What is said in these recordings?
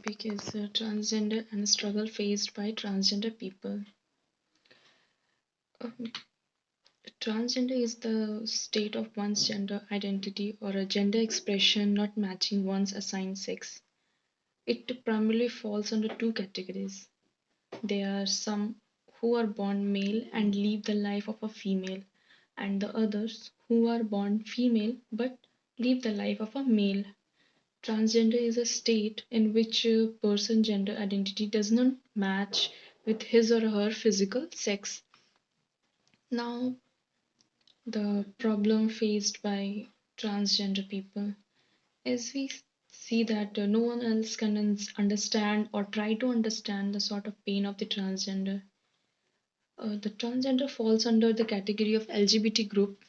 topic is transgender and the struggle faced by transgender people. Um, Transgender is the state of one's gender identity or a gender expression not matching one's assigned sex. It primarily falls under two categories. There are some who are born male and live the life of a female, and the others who are born female but live the life of a male. Transgender is a state in which a person's gender identity does not match with his or her physical sex. Now, the problem faced by transgender people is we see that no one else can understand or try to understand the sort of pain of the transgender. The transgender falls under the category of LGBT group,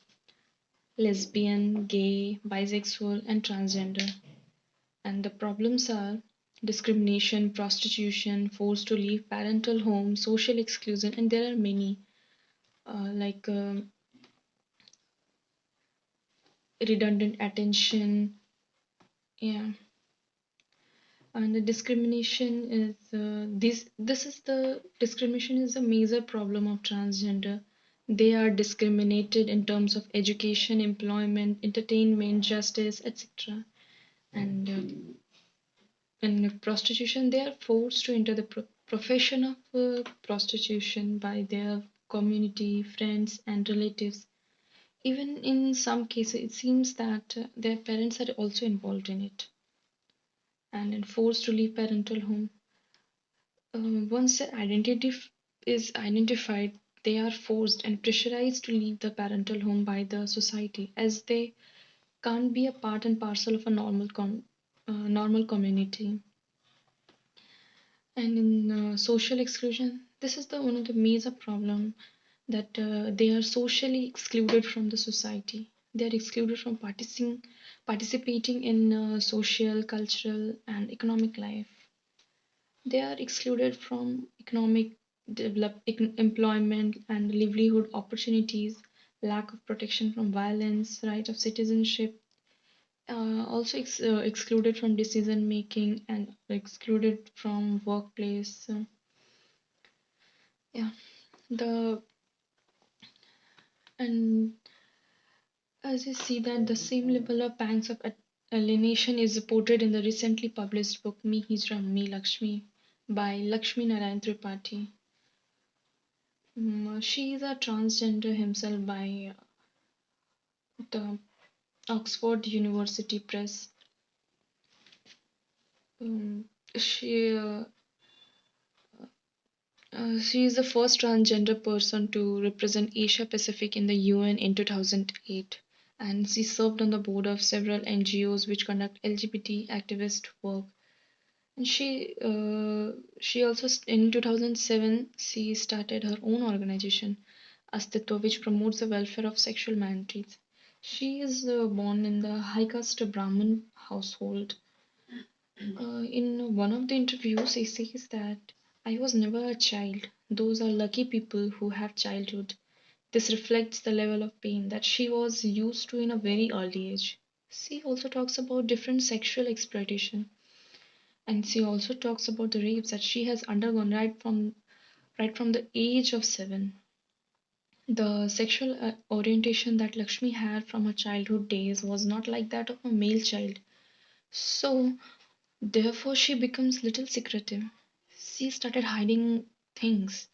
lesbian, gay, bisexual, and transgender. And the problems are discrimination, prostitution, forced to leave parental home, social exclusion, and there are many like redundant attention. Yeah, and the discrimination is this is the discrimination is a major problem of transgender. They are discriminated in terms of education, employment, entertainment, justice, etc. And in prostitution they are forced to enter the profession of prostitution by their community, friends, and relatives. Even in some cases it seems that their parents are also involved in it and forced to leave parental home. Once their identity is identified, they are forced and pressurized to leave the parental home by the society, as they can't be a part and parcel of a normal community. And in social exclusion, this is the one of the major problem that they are socially excluded from the society. They are excluded from participating in social, cultural, and economic life. They are excluded from economic employment and livelihood opportunities, lack of protection from violence, right of citizenship, also excluded from decision making and excluded from workplace. So, yeah, the and as you see that the same level of pangs of alienation is reported in the recently published book Me Hizra Me Lakshmi by Laxmi Narayan Tripathi. She is a transgender himself by the Oxford University Press. Um, she she is the first transgender person to represent Asia Pacific in the UN in 2008, and she served on the board of several NGOs which conduct LGBT activist work. And she also in 2007 she started her own organization, Astitwa, which promotes the welfare of sexual minorities. She is born in the high caste Brahmin household. In one of the interviews, he says that I was never a child. Those are lucky people who have childhood. This reflects the level of pain that she was used to in a very early age. She also talks about different sexual exploitation, and she also talks about the rapes that she has undergone right from the age of 7. The sexual orientation that Lakshmi had from her childhood days was not like that of a male child. So, therefore, she becomes little secretive. She started hiding things,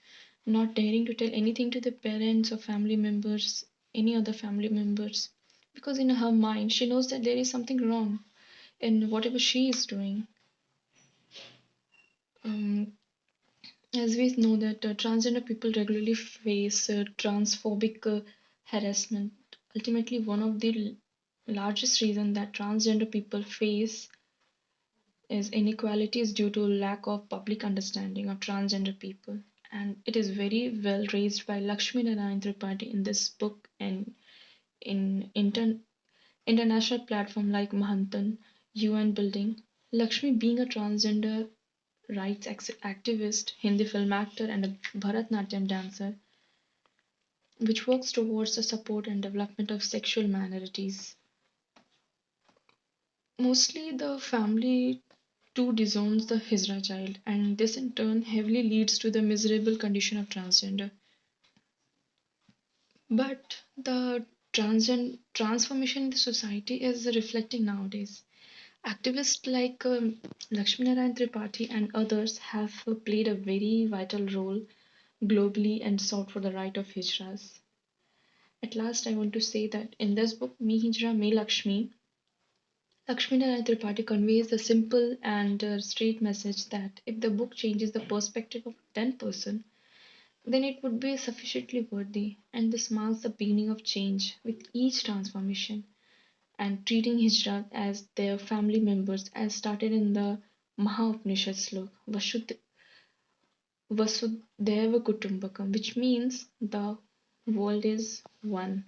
not daring to tell anything to the parents or family members, any other family members, because in her mind, she knows that there is something wrong in whatever she is doing. Um, as we know that transgender people regularly face transphobic harassment. Ultimately, one of the largest reasons that transgender people face is inequality is due to lack of public understanding of transgender people. And it is very well raised by Lakshmi Narayan Tripathi in this book and in international platform like Mahantan, UN Building. Lakshmi, being a transgender rights activist, Hindi film actor, and a Bharatnatyam dancer, which works towards the support and development of sexual minorities. Mostly the family, too disowns the Hizra child, and this in turn heavily leads to the miserable condition of transgender. But the transformation in the society is reflecting nowadays. Activists like Laxmi Narayan Tripathi and others have played a very vital role globally and sought for the right of Hijras. At last, I want to say that in this book, Me Hijra, Me Lakshmi, Lakshmi Narayan Tripathi conveys the simple and straight message that if the book changes the perspective of 10%, then it would be sufficiently worthy, and this marks the beginning of change with each transformation. And treating Hijra as their family members, as started in the Maha Upanishad slok, Vasudhaiva Kutumbakam, which means the world is one.